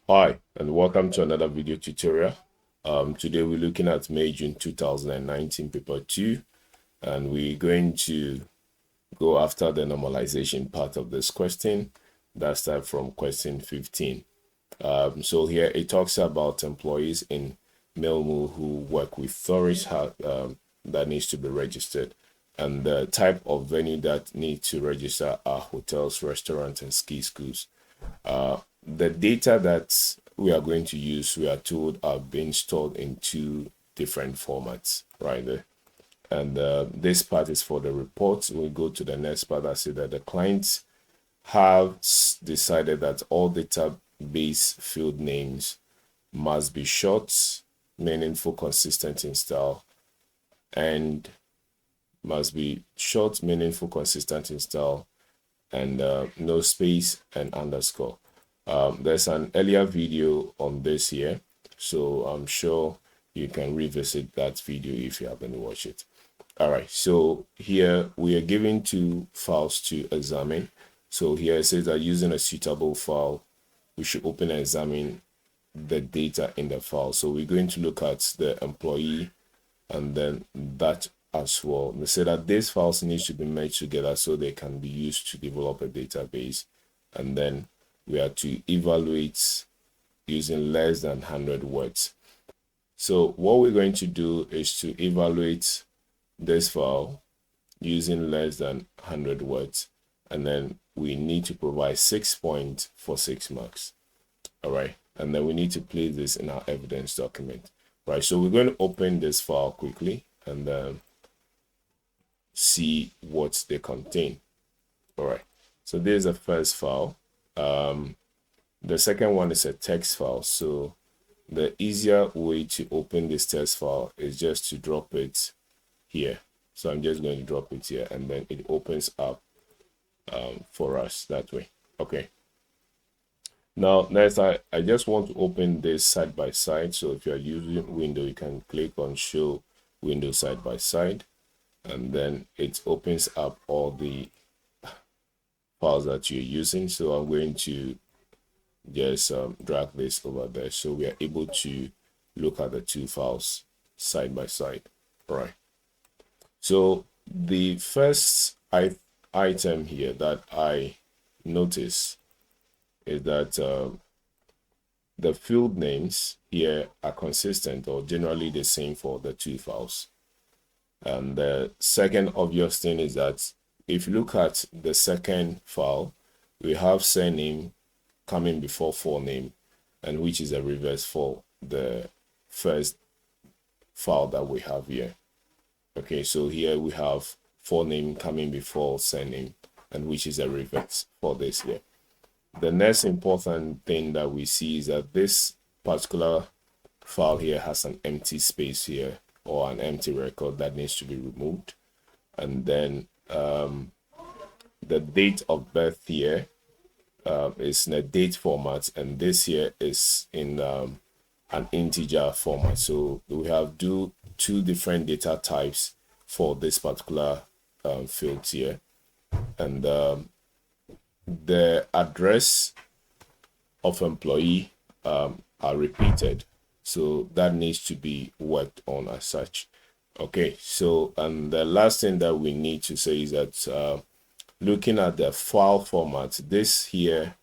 Hi, and welcome to another video tutorial. Today we're looking at May-June 2019 paper 2, and we're going to go after the normalization part of this question. That starts from question 15. So here it talks about employees in Melmu who work with tourists that needs to be registered, and the type of venue that need to register are hotels, restaurants, and ski schools. The data that we are going to use, we are told, are being stored in two different formats, right there. And this part is for the reports. We go to the next part that says that the clients have decided that all database field names must be short, meaningful, consistent in style, and must be short, meaningful, consistent in style, and no space and underscore. There's an earlier video on this here, so I'm sure you can revisit that video if you haven't watched it. All right, so here we are given two files to examine. So here it says that using a suitable file, we should open and examine the data in the file. So we're going to look at the employee and then that as well. They say that these files need to be merged together so they can be used to develop a database, and then we are to evaluate using less than 100 words. So what we're going to do is to evaluate this file using less than 100 words, and then we need to provide 6 points for 6 marks. All right, and then we need to place this in our evidence document. Right, so we're going to open this file quickly and see what they contain. All right, so this is the first file. The second one is a text file. So the easier way to open this text file is just to drop it here. So I'm just going to drop it here, and then it opens up for us that way. Okay. Now, next, I just want to open this side by side. So if you're using window, you can click on show window side by side, and then it opens up all the files that you're using. So I'm going to just drag this over there, so we are able to look at the two files side by side. All right, so the first item here that I notice is that the field names here are consistent or generally the same for the two files. And the second obvious thing is that if you look at the second file, we have surname coming before forename, and which is a reverse for the first file that we have here. Okay, so here we have forename coming before surname, and which is a reverse for this here. The next important thing that we see is that this particular file here has an empty space here, or an empty record that needs to be removed. And then the date of birth here is in a date format, and this here is in an integer format. So we have two different data types for this particular field here, and the address of employee are repeated, so that needs to be worked on as such. Okay, so and the last thing that we need to say is that looking at the file format, this here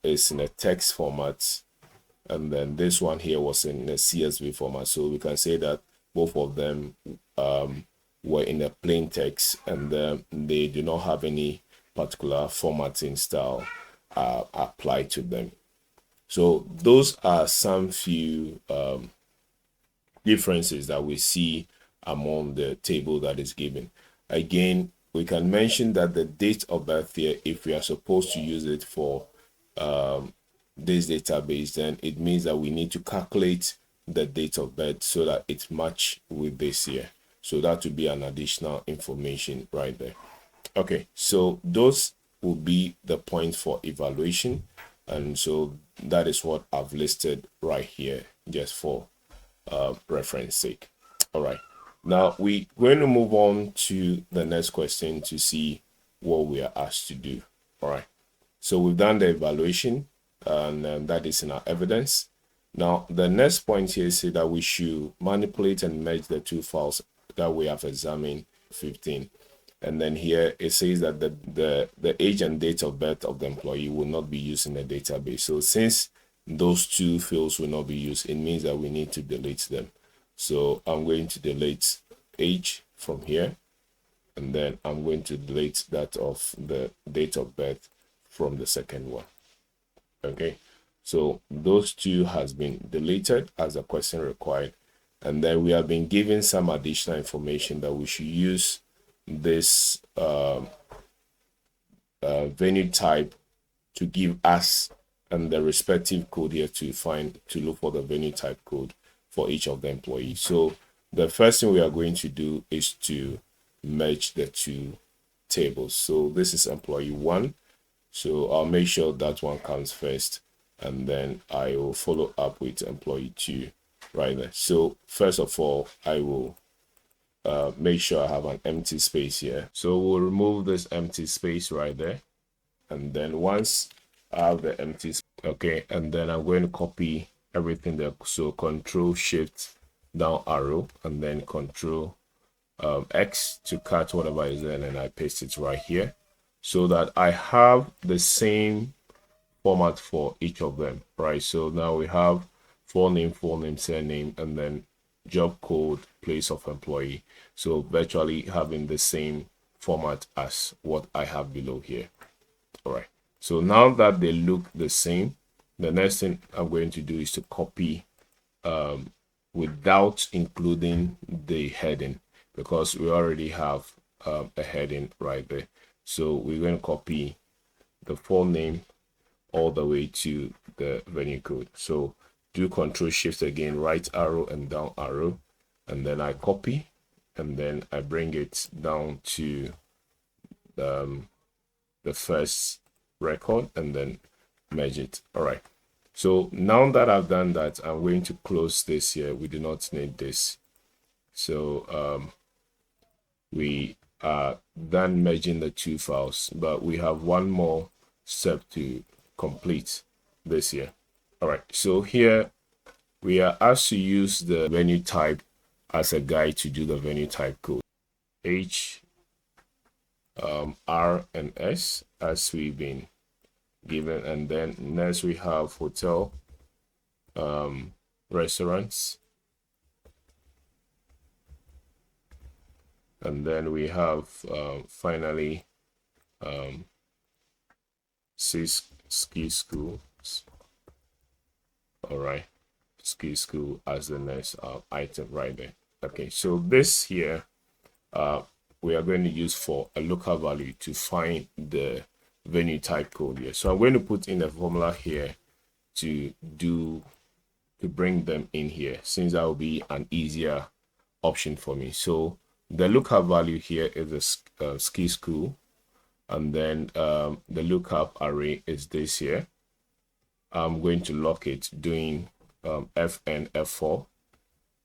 is in a text format, and then this one here was in a CSV format. So we can say that both of them were in a plain text, and they do not have any particular formatting style applied to them. So those are some few differences that we see among the table that is given. Again, we can mention that the date of birth here, if we are supposed to use it for this database, then it means that we need to calculate the date of birth so that it match with this here. So that would be an additional information right there. Okay, so those will be the points for evaluation, and so that is what I've listed right here just for reference sake. All right, now we're going to move on to the next question to see what we are asked to do. All right, so we've done the evaluation, and that is in our evidence. Now, the next point here is that we should manipulate and merge the two files that we have examined 15. And then here it says that the age and date of birth of the employee will not be used in the database. So since those two fields will not be used, it means that we need to delete them. So I'm going to delete age from here, and then I'm going to delete that of the date of birth from the second one. Okay, so those two has been deleted as the question required, and then we have been given some additional information that we should use this venue type to give us and the respective code here to look for the venue type code for each of the employees. So the first thing we are going to do is to merge the two tables. So this is employee 1, so I'll make sure that one comes first, and then I will follow up with employee 2 right there. So first of all, I will make sure I have an empty space here. So we'll remove this empty space right there, and then once I have the empty space, okay, and then I'm going to copy everything there. So Control Shift down arrow, and then Control X to cut whatever is there, and then I paste it right here so that I have the same format for each of them, right? So now we have full name, surname, and then job code, place of employee. So virtually having the same format as what I have below here. All right, so now that they look the same, the next thing I'm going to do is to copy without including the heading, because we already have a heading right there. So we're going to copy the full name all the way to the venue code. So do Control Shift again, right arrow and down arrow, and then I copy, and then I bring it down to the first record, and then merge it. All right, so now that I've done that, I'm going to close this here. We do not need this. So we are done merging the two files, but we have one more step to complete this here. All right, so here we are asked to use the venue type as a guide to do the venue type code. H, R, and S as we've been given, and then next we have hotel, restaurants, and then we have finally ski school. All right, ski school as the next item right there. Okay, so this here we are going to use for a local value to find the venue type code here. So I'm going to put in a formula here to bring them in here, since that will be an easier option for me. So the lookup value here is the ski school, and then the lookup array is this here. I'm going to lock it doing Fn F4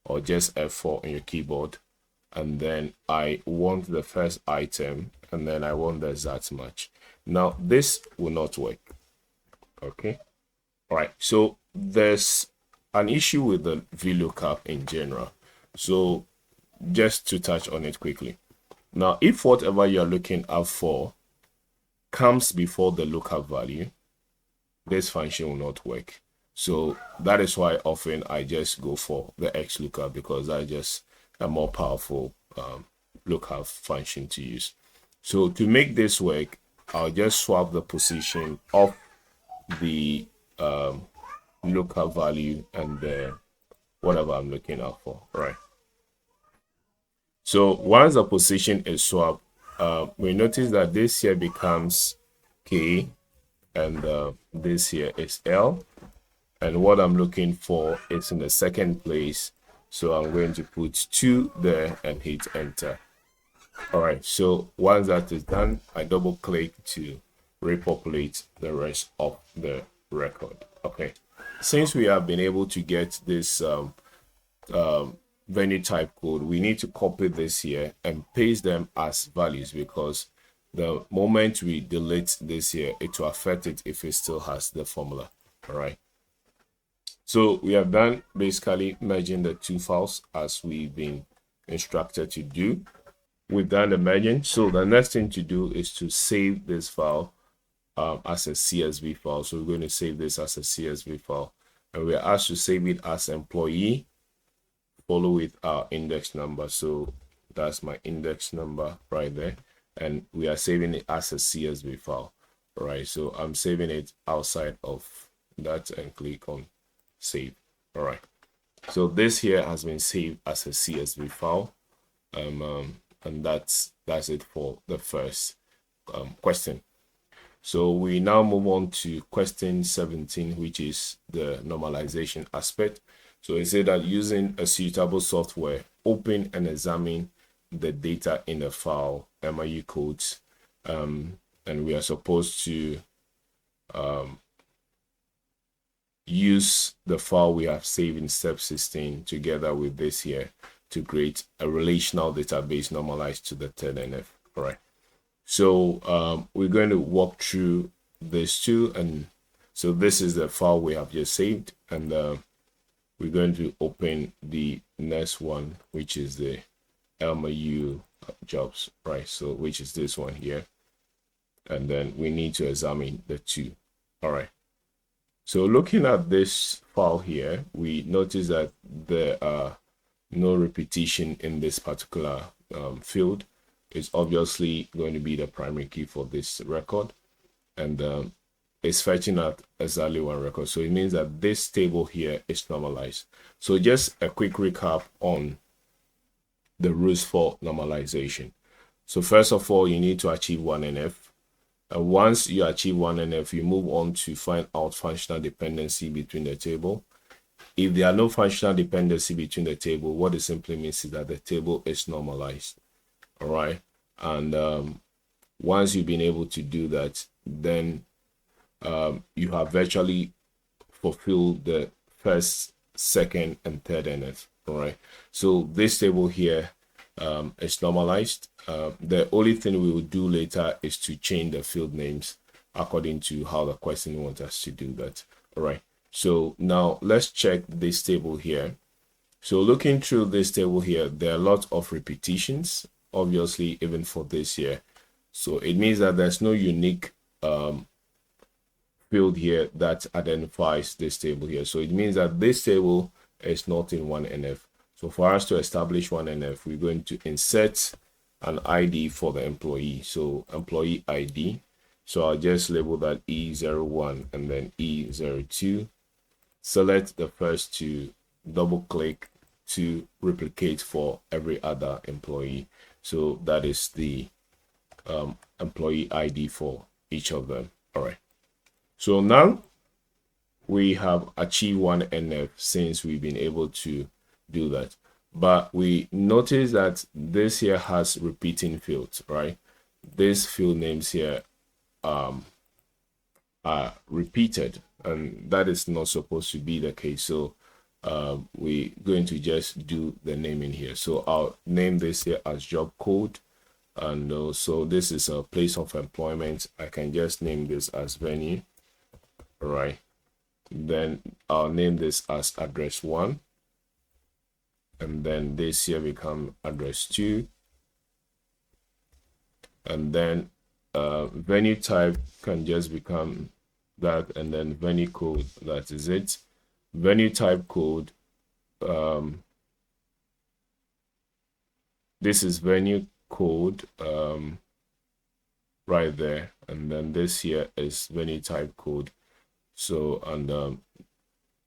or just F4 on your keyboard, and then I want the first item, and then I want the exact match. Now this will not work. Okay, all right, so there's an issue with the VLOOKUP in general, so just to touch on it quickly. Now if whatever you're looking out for comes before the lookup value, this function will not work. So that is why often I just go for the XLOOKUP, because I just a more powerful lookup function to use. So to make this work, I'll just swap the position of the lookup value and the whatever I'm looking out for. Right. So once the position is swapped, we notice that this here becomes K, and this here is L, and what I'm looking for is in the second place. So I'm going to put 2 there and hit enter. All right, so once that is done, I double click to repopulate the rest of the record. Okay, since we have been able to get this venue type code, we need to copy this here and paste them as values, because the moment we delete this here, it will affect it if it still has the formula. All right. So we have done basically merging the two files as we've been instructed to do. We've done the merging. So the next thing to do is to save this file as a CSV file. So we're going to save this as a CSV file, and we're asked to save it as employee, follow with our index number. So that's my index number right there, and we are saving it as a CSV file. All right, so I'm saving it outside of that and click on save. All right, so this here has been saved as a CSV file, and that's it for the first question. So we now move on to question 17, which is the normalization aspect. So it said that using a suitable software, open and examine the data in the file, MIU codes, and we are supposed to use the file we have saved in step 16 together with this here to create a relational database normalized to the third NF. All right. So we're going to walk through this too, and so this is the file we have just saved, and we're going to open the next one, which is the LMU jobs, right? So which is this one here, and then we need to examine the two. All right. So looking at this file here, we notice that there are no repetition in this particular field. Is obviously going to be the primary key for this record, and it's fetching out exactly one record. So it means that this table here is normalized. So just a quick recap on the rules for normalization. So first of all, you need to achieve 1 NF. And once you achieve 1 NF, you move on to find out functional dependency between the table. If there are no functional dependency between the table, what it simply means is that the table is normalized. All right, and once you've been able to do that, then you have virtually fulfilled the first, second, and third NF. All right, so this table here is normalized. The only thing we will do later is to change the field names according to how the question wants us to do that. All right, so now let's check this table here. So looking through this table here, there are a lot of repetitions, obviously, even for this year. So it means that there's no unique field here that identifies this table here. So it means that this table is not in 1NF. So for us to establish 1NF, we're going to insert an ID for the employee. So employee ID. So I'll just label that E01 and then E02. Select the first two, double click to replicate for every other employee. So that is the employee ID for each of them. All right. So now we have achieved 1 NF since we've been able to do that. But we notice that this here has repeating fields, right? These field names here are repeated, and that is not supposed to be the case. So we're going to just do the naming here. So I'll name this here as job code, and so this is a place of employment. I can just name this as venue. All right, then I'll name this as address 1, and then this here become address 2, and then venue type can just become that, and then venue code, that is it. Venue type code, this is venue code right there, and then this here is venue type code. So and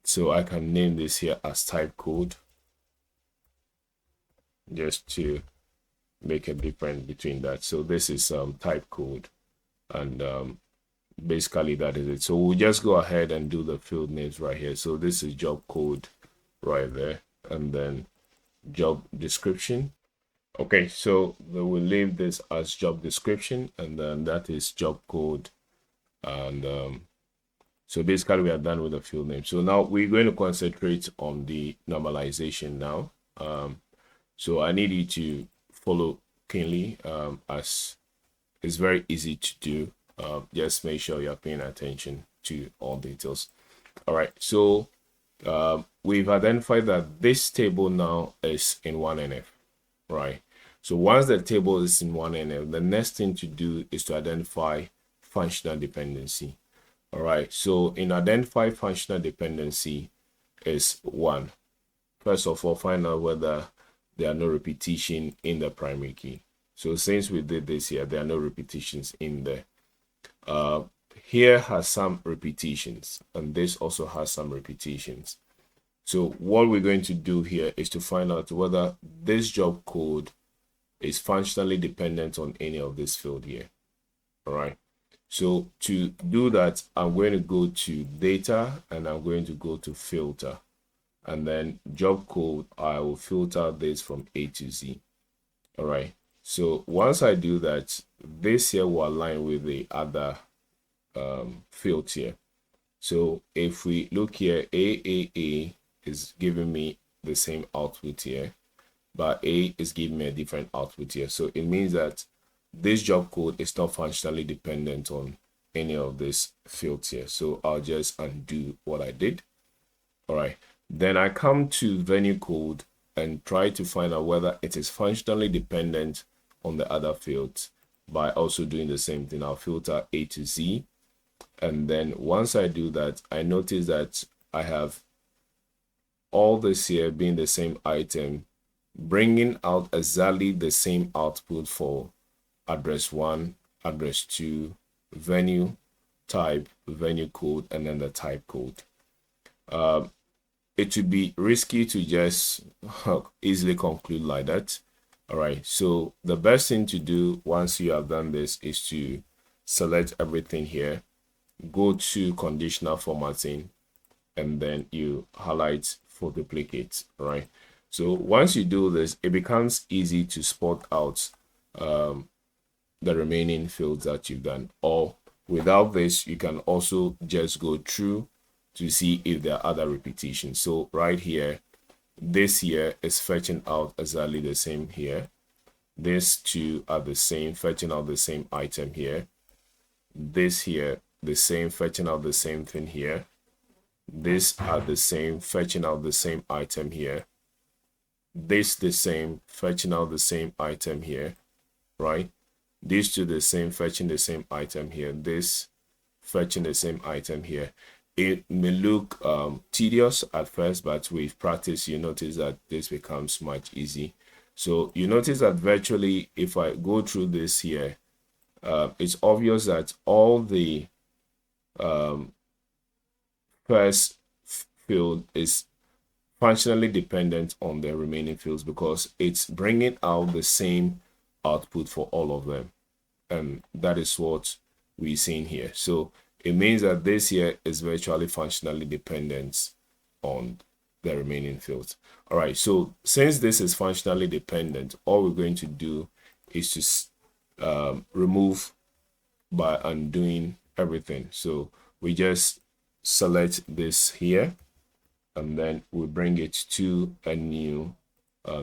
so I can name this here as type code, just to make a difference between that. So this is type code, and basically that is it. So we'll just go ahead and do the field names right here. So this is job code right there, and then job description. Okay, so we'll leave this as job description, and then that is job code, and so basically we are done with the field name. So now we're going to concentrate on the normalization now. So I need you to follow keenly, as it's very easy to do. Just make sure you're paying attention to all details. All right, so we've identified that this table now is in 1NF, right? So once the table is in 1NF, the next thing to do is to identify functional dependency. All right, so in identify functional dependency is one. First of all, find out whether there are no repetition in the primary key. So since we did this here, there are no repetitions in there. Here has some repetitions, and this also has some repetitions. So what we're going to do here is to find out whether this job code is functionally dependent on any of this field here. All right. So to do that, I'm going to go to data and I'm going to go to filter, and then job code. I will filter this from A to Z. All right. So once I do that, this here will align with the other fields here. So if we look here, AAA is giving me the same output here, but A is giving me a different output here. So it means that this job code is not functionally dependent on any of these fields here. So I'll just undo what I did. All right. Then I come to venue code and try to find out whether it is functionally dependent on the other fields by also doing the same thing. I'll filter A to Z. And then once I do that, I notice that I have all this here being the same item, bringing out exactly the same output for address 1, address 2, venue, type, venue code, and then the type code. It would be risky to just easily conclude like that. All right, so the best thing to do once you have done this is to select everything here, go to conditional formatting, and then you highlight for duplicate. All right, so once you do this, it becomes easy to spot out the remaining fields that you've done. Or without this, you can also just go through to see if there are other repetitions. So right here, this here is fetching out exactly the same here. These two are the same, fetching out the same item here. This here, the same, fetching out the same thing here. These are the same, fetching out the same item here. This the same, fetching out the same item here, right? These two the same, fetching the same item here. This fetching the same item here. It may look tedious at first, but with practice, you notice that this becomes much easy. So you notice that virtually, if I go through this here, it's obvious that all the first field is functionally dependent on the remaining fields because it's bringing out the same output for all of them. And that is what we're seeing here. So it means that this here is virtually functionally dependent on the remaining fields. All right, so since this is functionally dependent, all we're going to do is to remove by undoing everything. So we just select this here, and then we bring it to a new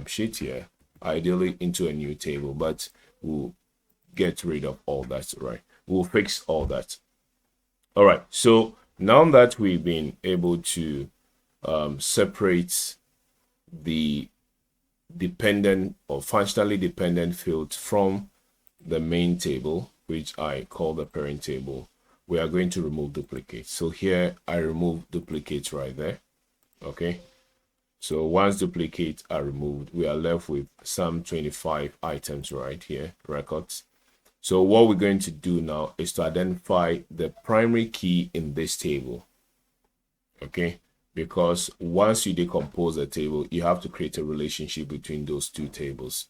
sheet here, ideally into a new table, but we'll get rid of all that, right? We'll fix all that. All right, so now that we've been able to separate the dependent or functionally dependent fields from the main table, which I call the parent table, we are going to remove duplicates. So here I remove duplicates right there. Okay, so once duplicates are removed, we are left with some 25 items right here, records. So what we're going to do now is to identify the primary key in this table. Okay, because once you decompose a table, you have to create a relationship between those two tables.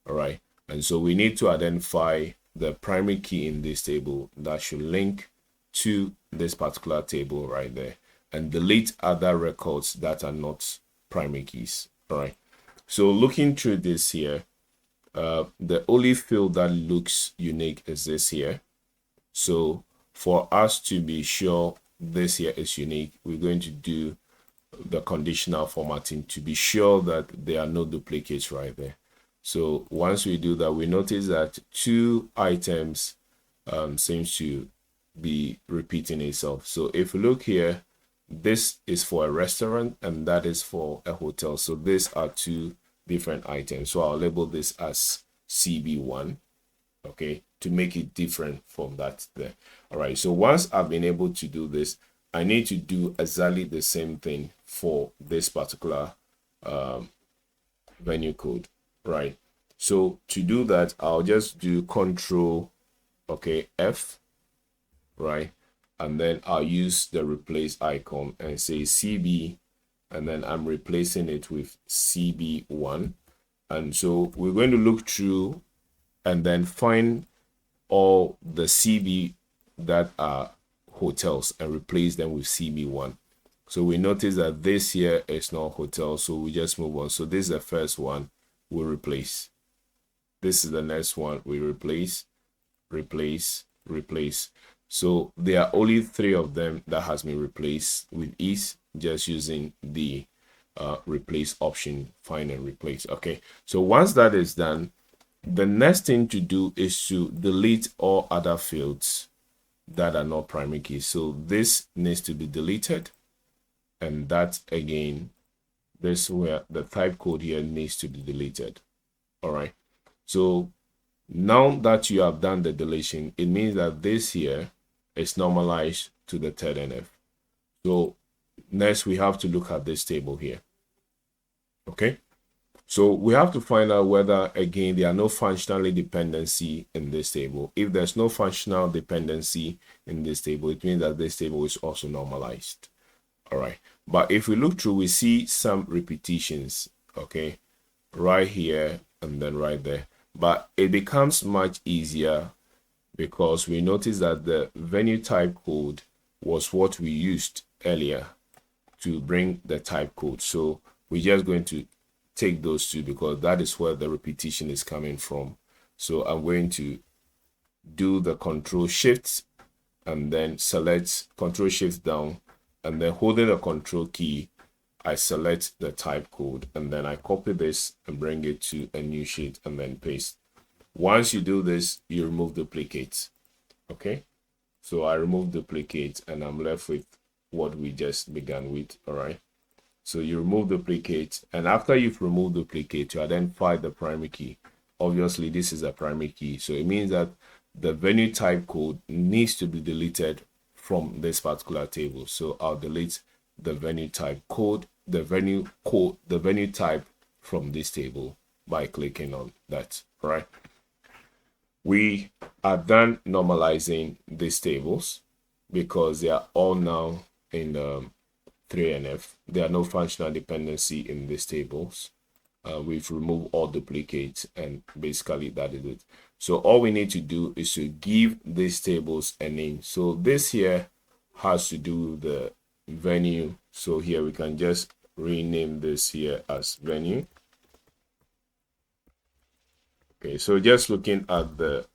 All right, and so we need to identify the primary key in this table that should link to this particular table right there, and delete other records that are not primary keys. All right, so looking through this here, the only field that looks unique is this here. So for us to be sure this here is unique, we're going to do the conditional formatting to be sure that there are no duplicates right there. So once we do that, we notice that two items seems to be repeating itself. So if we look here, this is for a restaurant and that is for a hotel. So these are two different items. So I'll label this as CB1, okay, to make it different from that there. All right, so once I've been able to do this, I need to do exactly the same thing for this particular venue code, right? So to do that, I'll just do Control, okay, F, right? And then I'll use the replace icon and say CB, and then I'm replacing it with CB1. And so we're going to look through and then find all the CB that are hotels and replace them with CB1. So we notice that this here is not hotel, so we just move on. So this is the first one we replace. This is the next one we replace, replace, replace. So there are only 3 of them that has been replaced with ease, just using the replace option, find and replace. Okay, so once that is done, the next thing to do is to delete all other fields that are not primary keys. So this needs to be deleted, and that again, this where the type code here needs to be deleted. All right, so now that you have done the deletion, it means that this here is normalized to the third NF. So next we have to look at this table here. Okay, so we have to find out whether, again, there are no functional dependency in this table. If there's no functional dependency in this table, it means that this table is also normalized. All right, but if we look through, we see some repetitions, okay, right here and then right there. But it becomes much easier because we notice that the venue type code was what we used earlier to bring the type code. So we're just going to take those two because that is where the repetition is coming from. So I'm going to do the Control Shift and then select Control Shift down, and then holding the Control key, I select the type code, and then I copy this and bring it to a new sheet and then paste. Once you do this, you remove duplicates. Okay, so I remove duplicates and I'm left with what we just began with. All right, so you remove duplicates, and after you've removed duplicate, you identify the primary key. Obviously this is a primary key, so it means that the venue type code needs to be deleted from this particular table. So I'll delete the venue type code, the venue type from this table by clicking on that. All right, we are done normalizing these tables because they are all now in 3NF. There are no functional dependency in these tables. We've removed all duplicates, and basically that is it. So all we need to do is to give these tables a name. So this here has to do the venue. So here we can just rename this here as venue. Okay, so just looking at the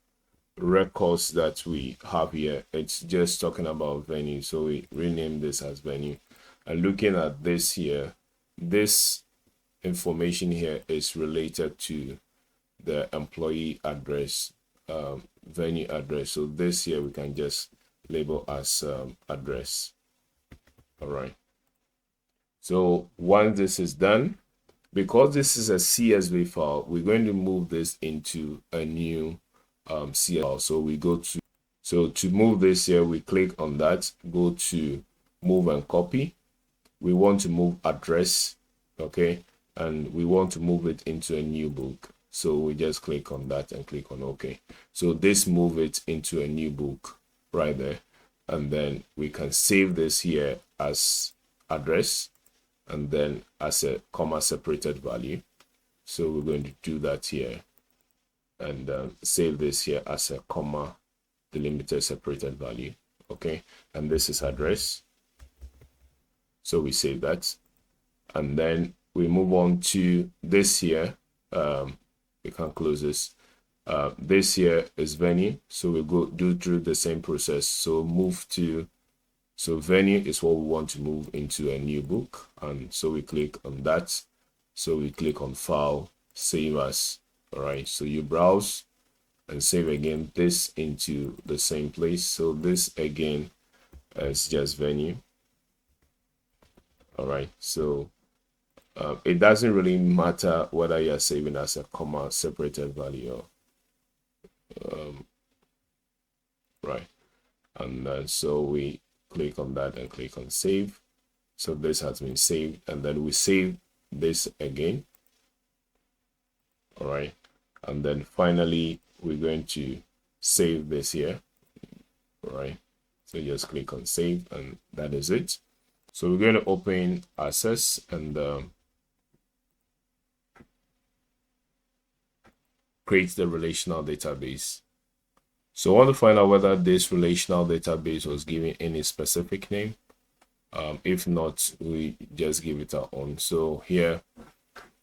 records that we have here, it's just talking about venue. So we rename this as venue. And looking at this here, this information here is related to the employee address, venue address. So this here we can just label as address. All right, so once this is done, because this is a CSV file, we're going to move this into a new CSV file. So we go to, so to move this here, we click on that, go to move and copy. We want to move address, okay, and we want to move it into a new book. So we just click on that and click on OK. So this move it into a new book right there, and then we can save this here as address and then as a comma separated value. So we're going to do that here and save this here as a comma delimited separated value. Okay, and this is address. So we save that, and then we move on to this here. We can close this. This here is venue, so we go do through the same process. So move to, so venue is what we want to move into a new book, and so we click on that. So we click on file, save as. All right, so you browse and save again this into the same place. So this again is just venue. All right, so it doesn't really matter whether you're saving as a comma separated value or right. And then so we click on that and click on save. So this has been saved, and then we save this again. All right, and then finally we're going to save this here. All right, so just click on save, and that is it. So we're going to open access and create the relational database. So I want to find out whether this relational database was given any specific name. If not, we just give it our own. So here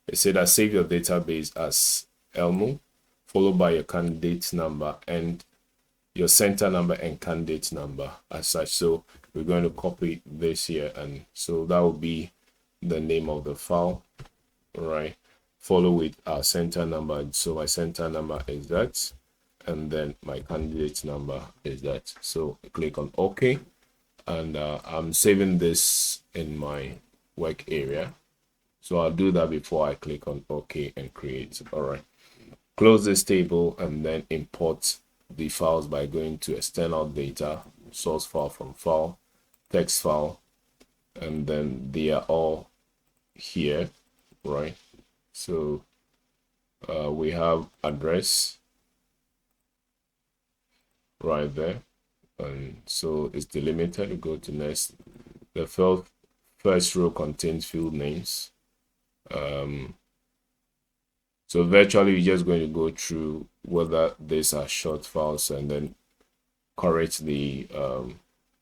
it said that save your database as Elmo, followed by your candidate number and your center number and candidate number as such. So we're going to copy this here, and so that will be the name of the file, right? Follow with our center number. So my center number is that, and then my candidate number is that. So click on OK, and I'm saving this in my work area. So I'll do that before I click on OK and create. All right. Close this table and then import the files by going to external data, source file from file, text file, and then they are all here, right? So we have address right there, and so it's delimited. We go to next. The first row contains field names. So virtually you're just going to go through whether these are short files and then correct the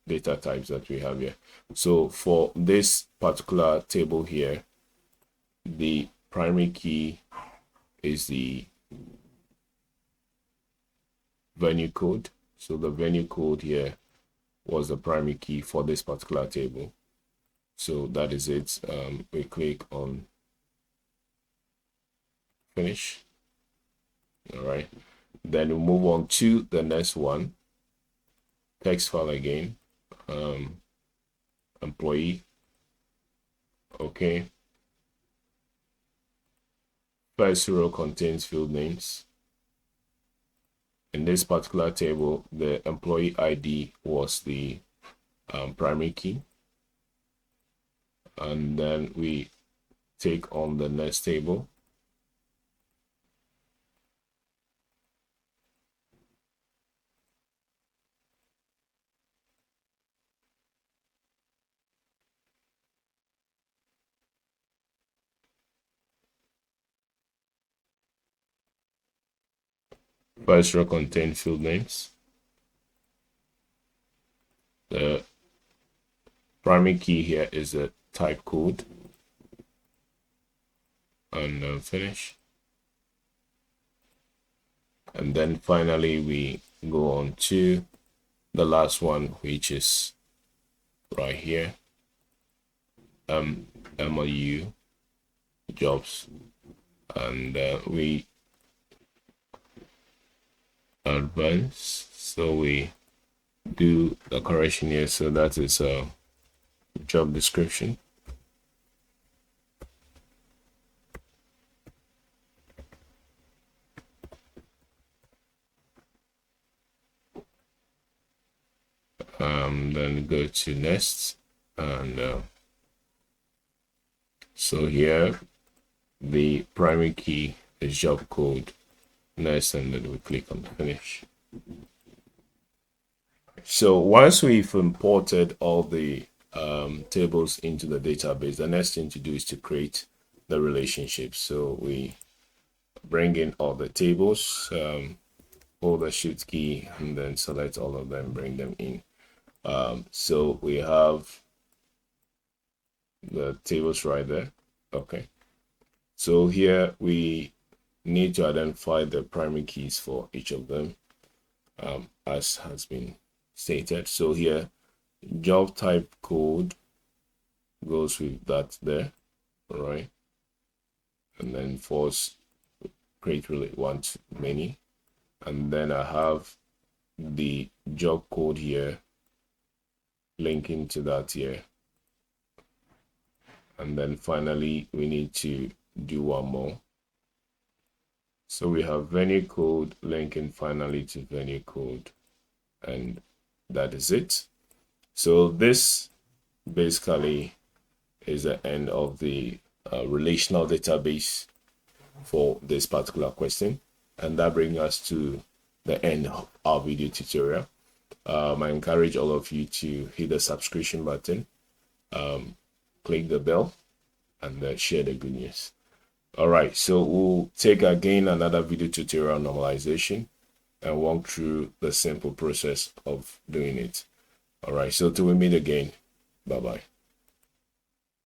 data types that we have here. So for this particular table here, the primary key is the venue code. So the venue code here was the primary key for this particular table. So that is it. We click on finish. All right, then we move on to the next one. Text file again, employee. Okay, first row contains field names. In this particular table, the employee ID was the primary key, and then we take on the next table. First row contains field names. The primary key here is a type code, and finish. And then finally we go on to the last one, which is right here, MLU jobs, and we advance, so we do the correction here. So that is a job description. Then go to next, and so here the primary key is job code, next, and then we click on finish. So once we've imported all the tables into the database, the next thing to do is to create the relationships. So we bring in all the tables, hold the shift key, and then select all of them, bring them in. So we have the tables right there. Okay, so here we need to identify the primary keys for each of them, as has been stated. So here job type code goes with that there, all right, and then force create really want many, and then I have the job code here linking to that here. And then finally, we need to do one more. So we have venue code linking finally to venue code, and that is it. So this basically is the end of the relational database for this particular question. And that brings us to the end of our video tutorial. I encourage all of you to hit the subscription button, click the bell, and share the good news. All right, so we'll take again another video tutorial on normalization and walk through the simple process of doing it. All right, so till we meet again, bye-bye.